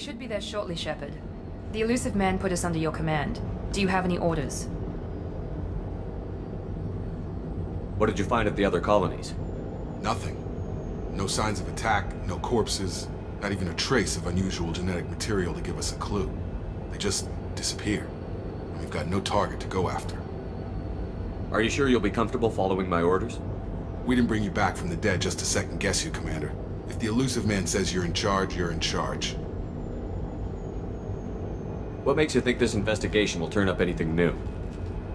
should be there shortly, Shepard. The Illusive Man put us under your command. Do you have any orders? What did you find at the other colonies? Nothing. No signs of attack, no corpses, not even a trace of unusual genetic material to give us a clue. They just disappear. And we've got no target to go after. Are you sure you'll be comfortable following my orders? We didn't bring you back from the dead just to second guess you, Commander. If the Illusive Man says you're in charge, you're in charge. What makes you think this investigation will turn up anything new?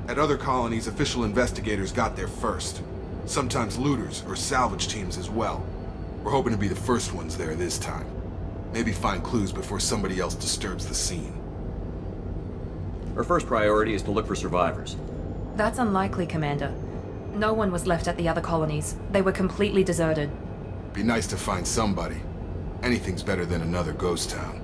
At other colonies, official investigators got there first. Sometimes looters or salvage teams as well. We're hoping to be the first ones there this time. Maybe find clues before somebody else disturbs the scene. Our first priority is to look for survivors. That's unlikely, Commander. No one was left at the other colonies. They were completely deserted. Be nice to find somebody. Anything's better than another ghost town.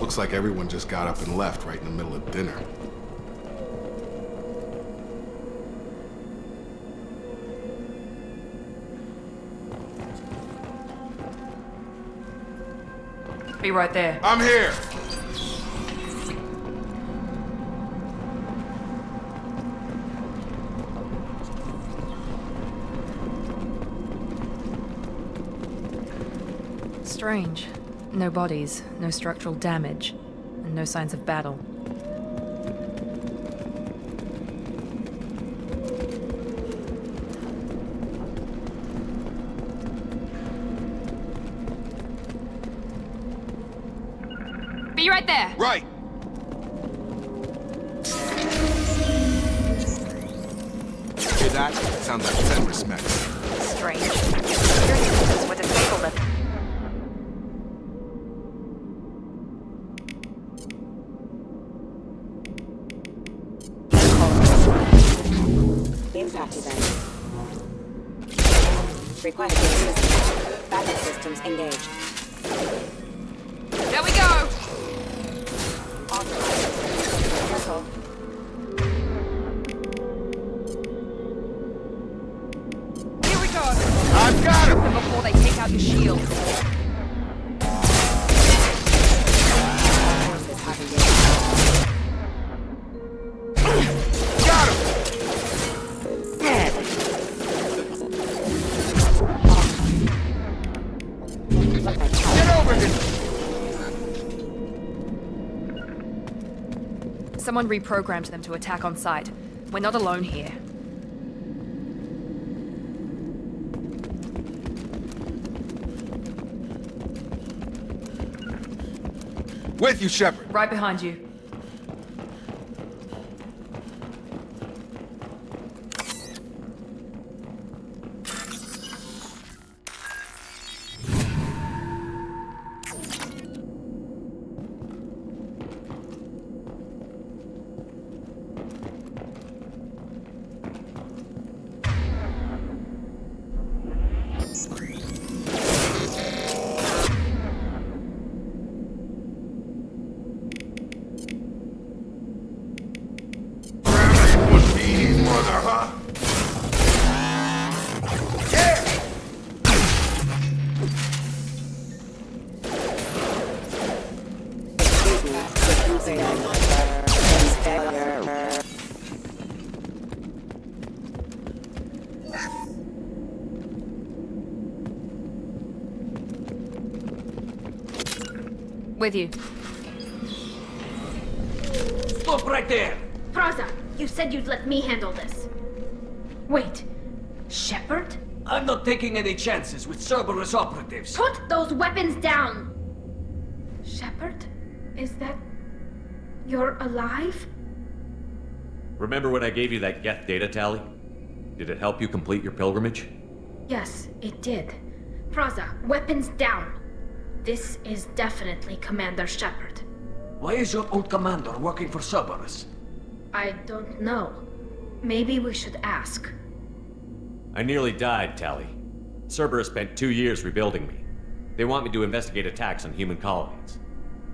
Looks like everyone just got up and left right in the middle of dinner. Be right there. I'm here! Strange. No bodies, no structural damage, and no signs of battle. Be right there! Right! Hear that? Sounds like Fenris mechs. Strange. Security systems were disabled at... Impact event. Required assistance. Backup systems engaged. There we go! Authorized. Careful. Here we go! I've got him! Before they take out your shield. Forces have engaged. Got him! Get over here! Someone reprogrammed them to attack on sight. We're not alone here. With you, Shepard. Right behind you. With you. Stop right there! Praza, you said you'd let me handle this. Wait, Shepard? I'm not taking any chances with Cerberus operatives. Put those weapons down! Shepard? Is that... You're alive? Remember when I gave you that Geth data tally? Did it help you complete your pilgrimage? Yes, it did. Praza, weapons down! This is definitely Commander Shepard. Why is your old commander working for Cerberus? I don't know. Maybe we should ask. I nearly died, Tali. Cerberus spent 2 years rebuilding me. They want me to investigate attacks on human colonies.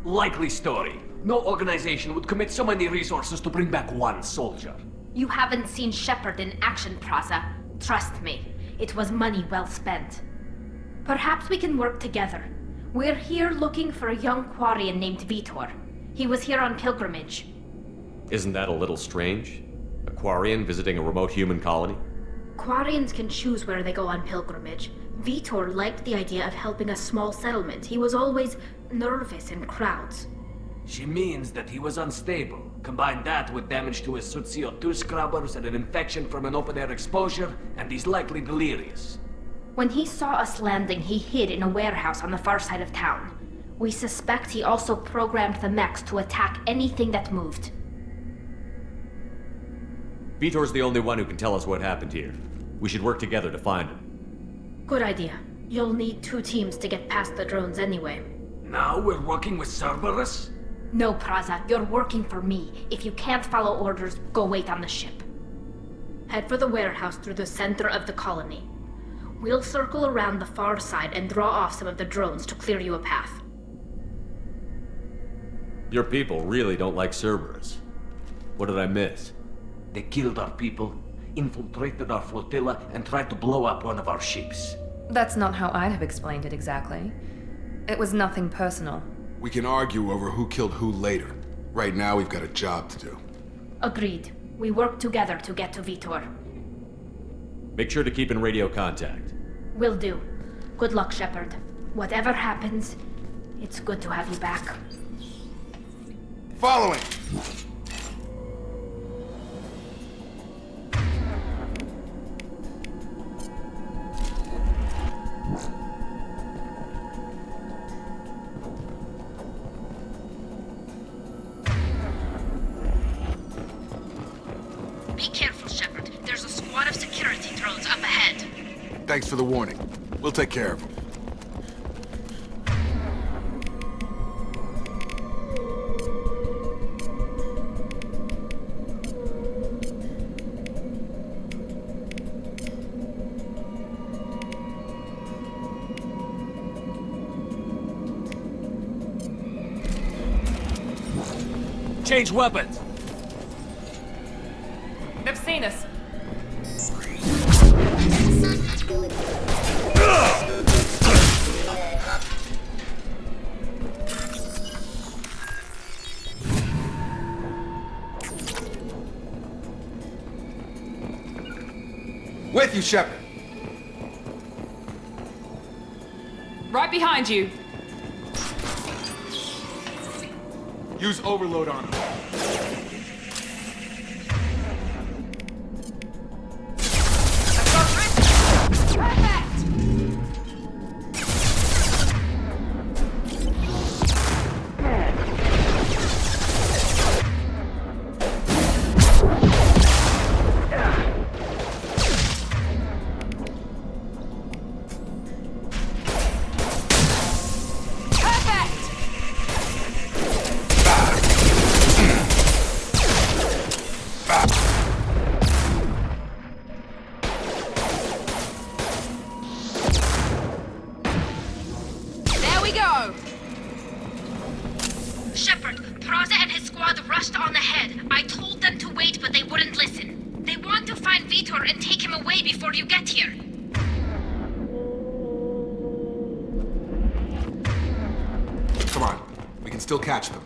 Likely story. No organization would commit so many resources to bring back one soldier. You haven't seen Shepard in action, Praza. Trust me, it was money well spent. Perhaps we can work together. We're here looking for a young Quarian named Veetor. He was here on pilgrimage. Isn't that a little strange? A Quarian visiting a remote human colony? Quarians can choose where they go on pilgrimage. Veetor liked the idea of helping a small settlement. He was always nervous in crowds. She means that he was unstable. Combine that with damage to his suit CO2 scrubbers and an infection from an open-air exposure, and he's likely delirious. When he saw us landing, he hid in a warehouse on the far side of town. We suspect he also programmed the mechs to attack anything that moved. Veetor's the only one who can tell us what happened here. We should work together to find him. Good idea. You'll need 2 teams to get past the drones anyway. Now we're working with Cerberus? No, Praza, you're working for me. If you can't follow orders, go wait on the ship. Head for the warehouse through the center of the colony. We'll circle around the far side and draw off some of the drones to clear you a path. Your people really don't like Cerberus. What did I miss? They killed our people, infiltrated our flotilla, and tried to blow up one of our ships. That's not how I'd have explained it exactly. It was nothing personal. We can argue over who killed who later. Right now, we've got a job to do. Agreed. We work together to get to Veetor. Make sure to keep in radio contact. Will do. Good luck, Shepard. Whatever happens, it's good to have you back. Following! Be careful, Shepard. There's a squad of security drones up ahead. Thanks for the warning. We'll take care of them. Change weapons! They've seen us. With you, Shepard. Right behind you. Use overload on him. Shepard, Praza and his squad rushed on ahead. I told them to wait, but they wouldn't listen. They want to find Veetor and take him away before you get here. Come on, we can still catch them.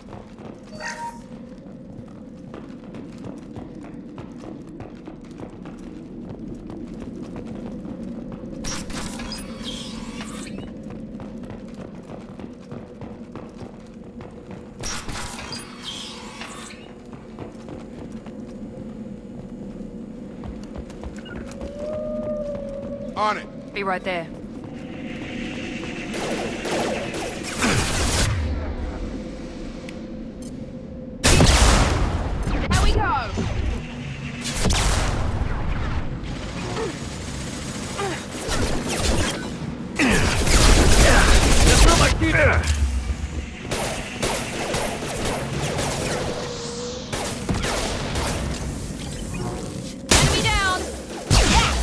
On it. Be right there. Here we go! Enemy down! Yes!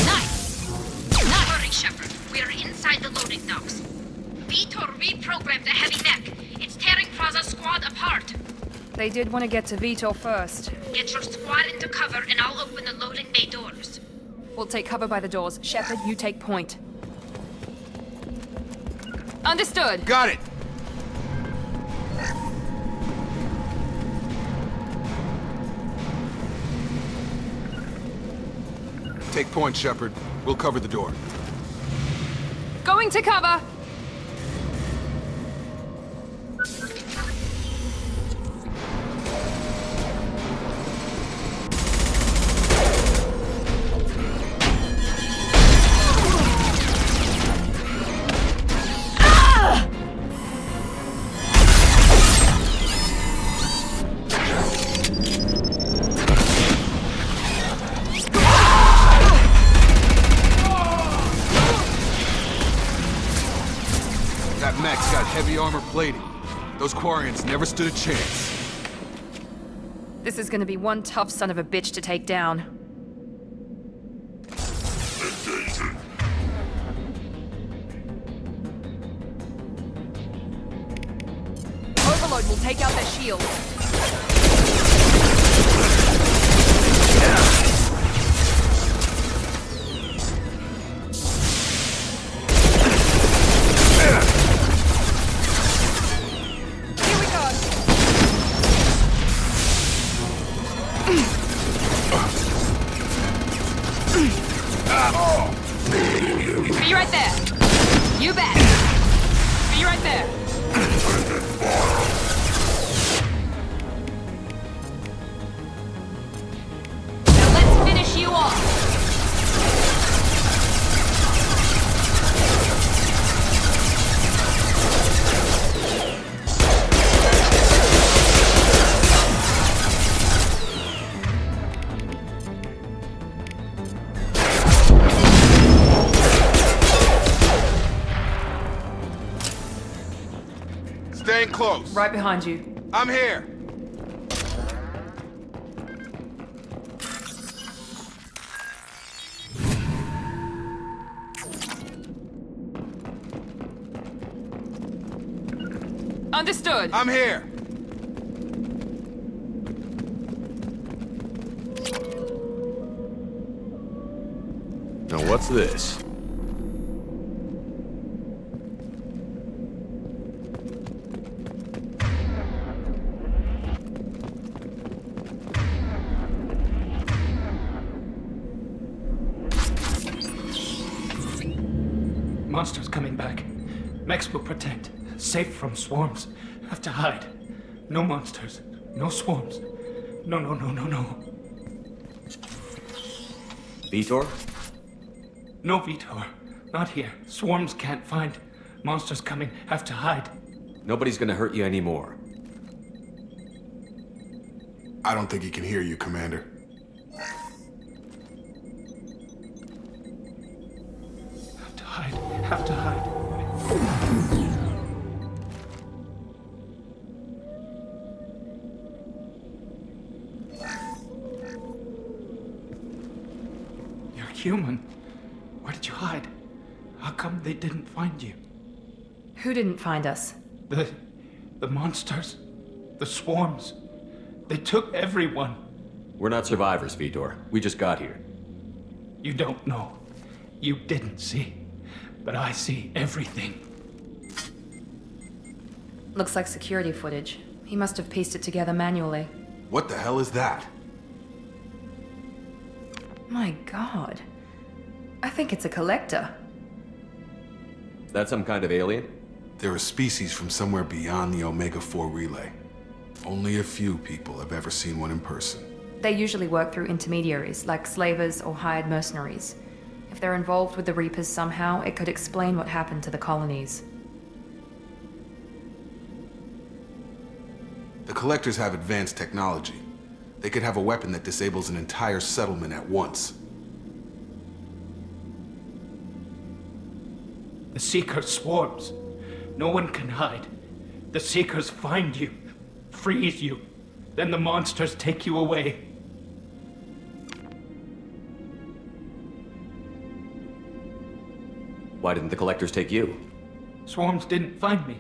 Nice! Not worry, Shepard. We're inside the loading docks. Veetor reprogrammed the heavy mech. It's tearing Praza's squad apart. They did want to get to Veetor first. Get your squad into cover and I'll open the loading bay doors. We'll take cover by the doors. Shepard, you take point. Understood. Got it. Take point, Shepard. We'll cover the door. Going to cover. That mech's got heavy armor plating. Those Quarians never stood a chance. This is gonna be one tough son of a bitch to take down. Overload will take out their shield. Here we go. Be right there. You bet. Be right there. Now let's finish you off. Staying close. Right behind you. I'm here. Understood. I'm here. Now what's this? Monsters coming back. Mechs will protect. Safe from swarms. Have to hide. No monsters. No swarms. No. Veetor? No Veetor. Not here. Swarms can't find. Monsters coming. Have to hide. Nobody's gonna hurt you anymore. I don't think he can hear you, Commander. Have to hide. You're human. Where did you hide? How come they didn't find you? Who didn't find us? The monsters. The swarms. They took everyone. We're not survivors, Veetor. We just got here. You don't know. You didn't see. But I see everything. Looks like security footage. He must have pieced it together manually. What the hell is that? My god. I think it's a collector. Is that some kind of alien? They're a species from somewhere beyond the Omega-4 relay. Only a few people have ever seen one in person. They usually work through intermediaries, like slavers or hired mercenaries. If they're involved with the Reapers somehow, it could explain what happened to the colonies. The Collectors have advanced technology. They could have a weapon that disables an entire settlement at once. The Seeker swarms. No one can hide. The Seekers find you, freeze you, then the monsters take you away. Why didn't the Collectors take you? Swarms didn't find me.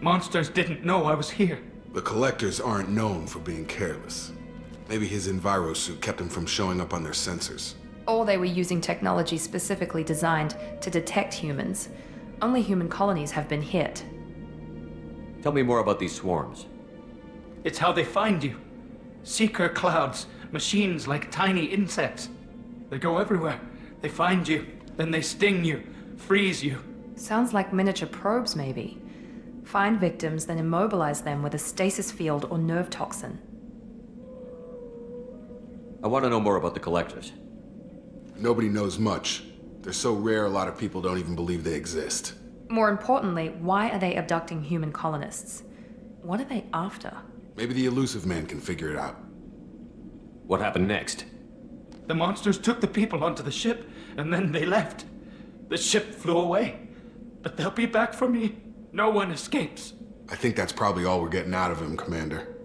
Monsters didn't know I was here. The Collectors aren't known for being careless. Maybe his envirosuit kept him from showing up on their sensors. Or they were using technology specifically designed to detect humans. Only human colonies have been hit. Tell me more about these swarms. It's how they find you. Seeker clouds, machines like tiny insects. They go everywhere. They find you, then they sting you, freeze you. Sounds like miniature probes, maybe. Find victims, then immobilize them with a stasis field or nerve toxin. I want to know more about the Collectors. Nobody knows much. They're so rare, a lot of people don't even believe they exist. More importantly, why are they abducting human colonists? What are they after? Maybe the Illusive Man can figure it out. What happened next? The monsters took the people onto the ship, and then they left. The ship flew away. But they'll be back for me. No one escapes. I think that's probably all we're getting out of him, Commander.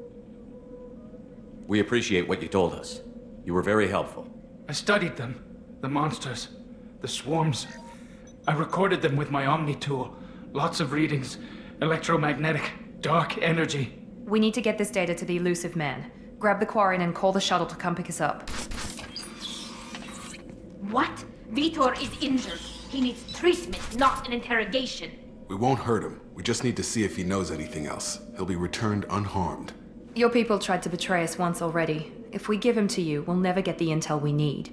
We appreciate what you told us. You were very helpful. I studied them. The monsters. The swarms. I recorded them with my omni-tool. Lots of readings. Electromagnetic. Dark energy. We need to get this data to the Illusive Man. Grab the Quarian and call the shuttle to come pick us up. What? Veetor is injured. He needs treatment, not an interrogation. We won't hurt him. We just need to see if he knows anything else. He'll be returned unharmed. Your people tried to betray us once already. If we give him to you, we'll never get the intel we need.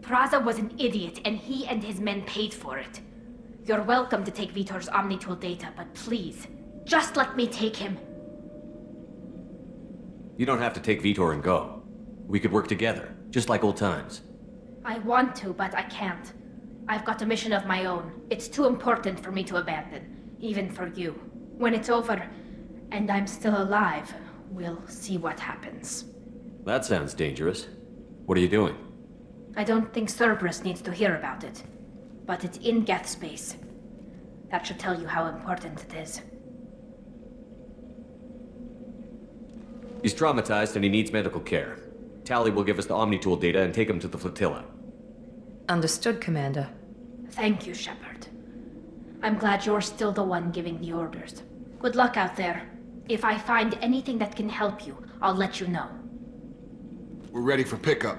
Praza was an idiot, and he and his men paid for it. You're welcome to take Veetor's omni-tool data, but please, just let me take him. You don't have to take Veetor and go. We could work together, just like old times. I want to, but I can't. I've got a mission of my own. It's too important for me to abandon, even for you. When it's over, and I'm still alive, we'll see what happens. That sounds dangerous. What are you doing? I don't think Cerberus needs to hear about it, but it's in Geth space. That should tell you how important it is. He's traumatized and he needs medical care. Tali will give us the omni-tool data and take him to the flotilla. Understood, Commander. Thank you, Shepard. I'm glad you're still the one giving the orders. Good luck out there. If I find anything that can help you, I'll let you know. We're ready for pickup.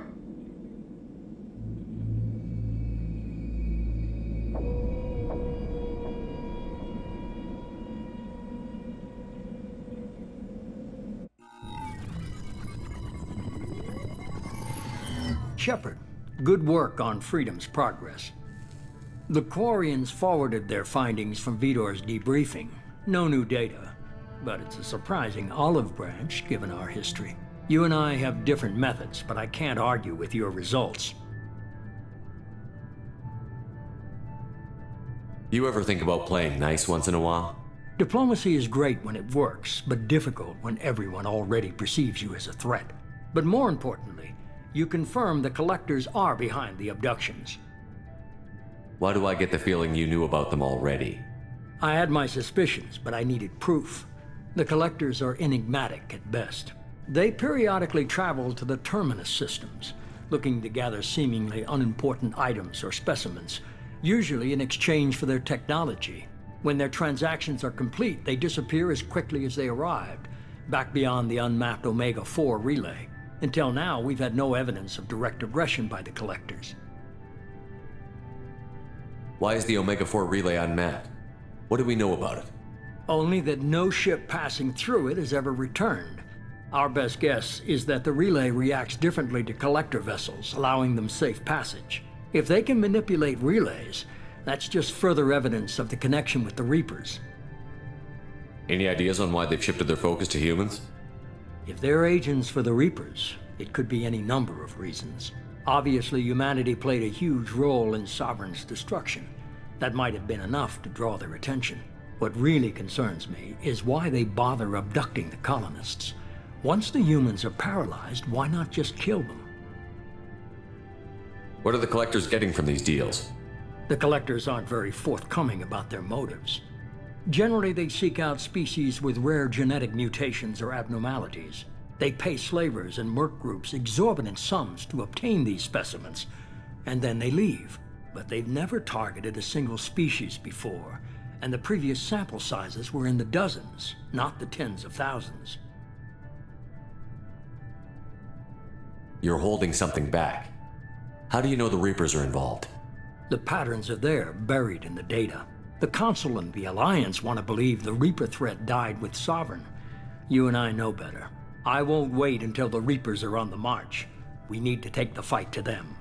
Shepard, good work on Freedom's progress. The Quarians forwarded their findings from Veetor's debriefing. No new data, but it's a surprising olive branch given our history. You and I have different methods, but I can't argue with your results. You ever think about playing nice once in a while? Diplomacy is great when it works, but difficult when everyone already perceives you as a threat. But more importantly, you confirm the Collectors are behind the abductions. Why do I get the feeling you knew about them already? I had my suspicions, but I needed proof. The Collectors are enigmatic at best. They periodically travel to the Terminus systems, looking to gather seemingly unimportant items or specimens, usually in exchange for their technology. When their transactions are complete, they disappear as quickly as they arrived, back beyond the unmapped Omega-4 relay. Until now, we've had no evidence of direct aggression by the Collectors. Why is the Omega-4 relay unmapped? What do we know about it? Only that no ship passing through it has ever returned. Our best guess is that the relay reacts differently to Collector vessels, allowing them safe passage. If they can manipulate relays, that's just further evidence of the connection with the Reapers. Any ideas on why they've shifted their focus to humans? If they're agents for the Reapers, it could be any number of reasons. Obviously, humanity played a huge role in Sovereign's destruction. That might have been enough to draw their attention. What really concerns me is why they bother abducting the colonists. Once the humans are paralyzed, why not just kill them? What are the collectors getting from these deals? The collectors aren't very forthcoming about their motives. Generally, they seek out species with rare genetic mutations or abnormalities. They pay slavers and merc groups exorbitant sums to obtain these specimens, and then they leave. But they've never targeted a single species before, and the previous sample sizes were in the dozens, not the tens of thousands. You're holding something back. How do you know the Reapers are involved? The patterns are there, buried in the data. The Council and the Alliance want to believe the Reaper threat died with Sovereign. You and I know better. I won't wait until the Reapers are on the march. We need to take the fight to them.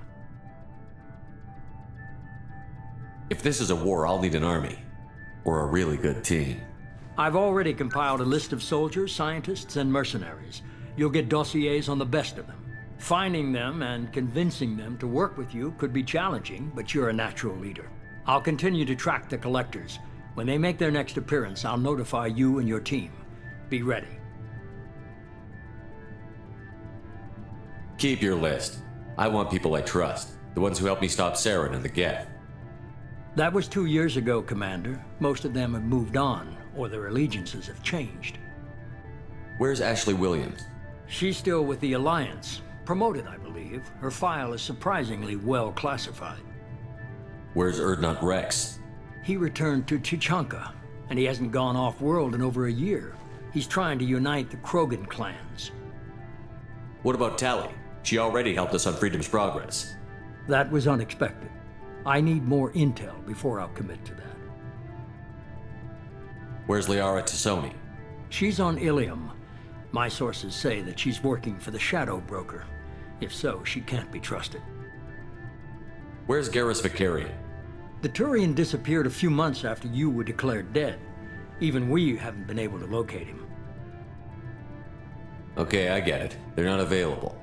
If this is a war, I'll need an army. Or a really good team. I've already compiled a list of soldiers, scientists, and mercenaries. You'll get dossiers on the best of them. Finding them and convincing them to work with you could be challenging, but you're a natural leader. I'll continue to track the collectors. When they make their next appearance, I'll notify you and your team. Be ready. Keep your list. I want people I trust. The ones who helped me stop Saren and the Geth. That was 2 years ago, Commander. Most of them have moved on, or their allegiances have changed. Where's Ashley Williams? She's still with the Alliance. Promoted, I believe. Her file is surprisingly well classified. Where's Erdnot Rex? He returned to Chichanka, and he hasn't gone off-world in over a year. He's trying to unite the Krogan clans. What about Tali? She already helped us on Freedom's Progress. That was unexpected. I need more intel before I'll commit to that. Where's Liara Tassoni? She's on Ilium. My sources say that she's working for the Shadow Broker. If so, she can't be trusted. Where's Garrus Vicarian? The Turian disappeared a few months after you were declared dead. Even we haven't been able to locate him. Okay, I get it. They're not available.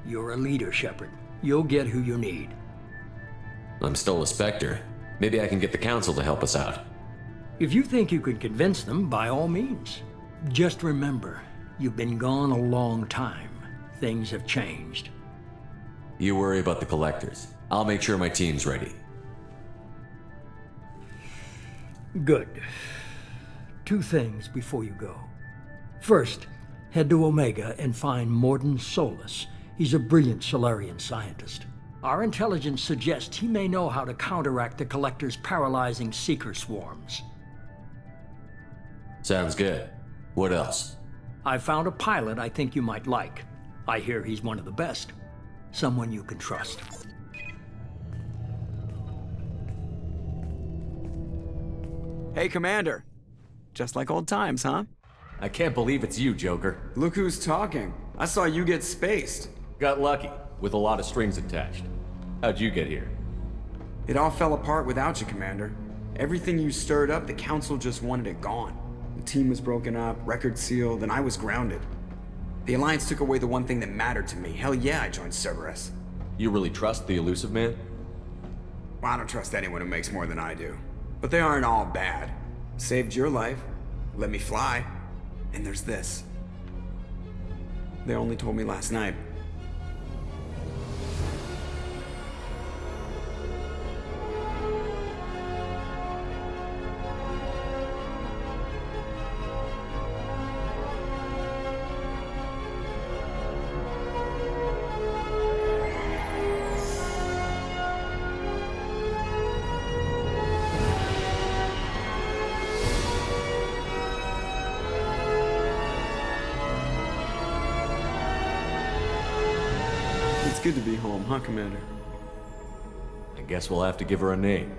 You're a leader, Shepard. You'll get who you need. I'm still a Spectre. Maybe I can get the Council to help us out. If you think you can convince them, by all means. Just remember, you've been gone a long time. Things have changed. You worry about the Collectors. I'll make sure my team's ready. Good. 2 things before you go. First, head to Omega and find Morden Solus. He's a brilliant Solarian scientist. Our intelligence suggests he may know how to counteract the Collector's paralyzing Seeker swarms. Sounds good. What else? I've found a pilot I think you might like. I hear he's one of the best. Someone you can trust. Hey, Commander. Just like old times, huh? I can't believe it's you, Joker. Look who's talking. I saw you get spaced. Got lucky, with a lot of strings attached. How'd you get here? It all fell apart without you, Commander. Everything you stirred up, the Council just wanted it gone. The team was broken up, record sealed, and I was grounded. The Alliance took away the one thing that mattered to me. Hell yeah, I joined Cerberus. You really trust the Illusive Man? Well, I don't trust anyone who makes more than I do. But they aren't all bad. Saved your life, let me fly, and there's this. They only told me last night. It's good to be home, huh, Commander? I guess we'll have to give her a name.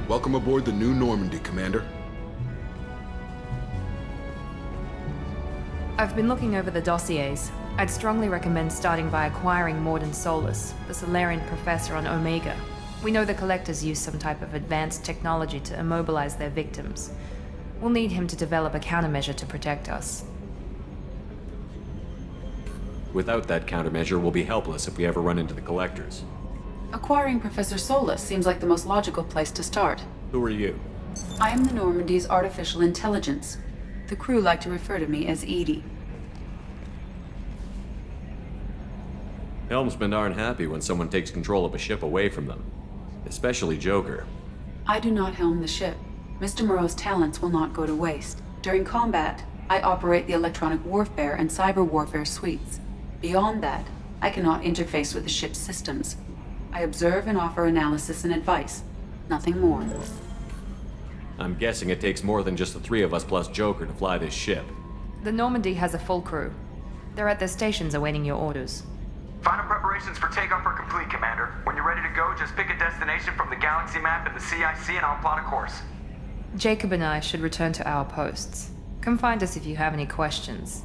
Welcome aboard the new Normandy, Commander. I've been looking over the dossiers. I'd strongly recommend starting by acquiring Morden Solus, the Solarian professor on Omega. We know the Collectors use some type of advanced technology to immobilize their victims. We'll need him to develop a countermeasure to protect us. Without that countermeasure, we'll be helpless if we ever run into the Collectors. Acquiring Professor Solus seems like the most logical place to start. Who are you? I am the Normandy's artificial intelligence. The crew like to refer to me as Edie. Helmsmen aren't happy when someone takes control of a ship away from them. Especially Joker. I do not helm the ship. Mr. Moreau's talents will not go to waste. During combat, I operate the electronic warfare and cyber warfare suites. Beyond that, I cannot interface with the ship's systems. I observe and offer analysis and advice. Nothing more. I'm guessing it takes more than just the three of us plus Joker to fly this ship. The Normandy has a full crew. They're at their stations awaiting your orders. Final preparations for takeoff are complete, Commander. When you're ready to go, just pick a destination from the galaxy map in the CIC and I'll plot a course. Jacob and I should return to our posts. Come find us if you have any questions.